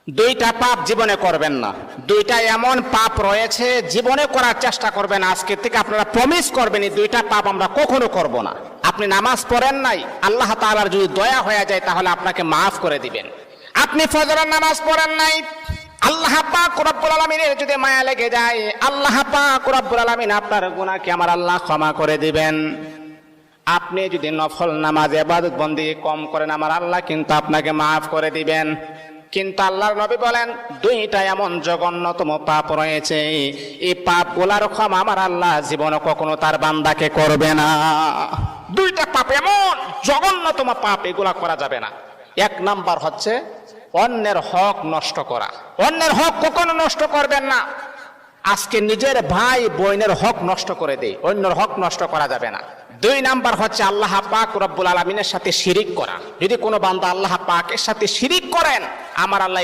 দুইটা পাপ জীবনে করবেন না। দুইটা এমন পাপ রয়েছে জীবনে করার চেষ্টা করবেন, আজকে থেকে আপনারা প্রমিস করবেন এই দুইটা পাপ আমরা কখনো করব না। আপনি নামাজ পড়েন নাই, আল্লাহ তাআলার যদি দয়া হয়ে যায় তাহলে আপনাকে মাফ করে দিবেন। আপনি ফজরের নামাজ পড়েন নাই, আল্লাহ পাক রব্বুল আলামিনের যদি মায়া লেগে যায়, আল্লাহ পাক রব্বুল আলামিন আপনার গুনাহকে আমার আল্লাহ ক্ষমা করে দিবেন। আপনি যদি নফল নামাজ ইবাদত বন্দেগী কম করেন, আমার আল্লাহ কিন্তু আপনাকে মাফ করে দিবেন। কিন্তু আল্লাহর নবী বলেন দুইটা এমন জঘন্যতম পাপ রয়েছে, এই পাপগুলার ক্ষমা আমার আল্লাহ জীবনে কখনো তার বান্দাকে করবে না। দুইটা পাপ এমন জঘন্যতম পাপ, এগুলা করা যাবে না। এক নাম্বার হচ্ছে অন্যের হক নষ্ট করা। অন্যের হক কখনো নষ্ট করবেন না। আজকে নিজের ভাই বোনের হক নষ্ট করে দেয়, অন্যের হক নষ্ট করা যাবে না। দুই নাম্বার হচ্ছে আল্লাহ পাক রব্বুল আলামিনের সাথে শিরিক করা। যদি কোনো বান্দা আল্লাহ পাকের সাথে শিরিক করেন, আমার আল্লাহ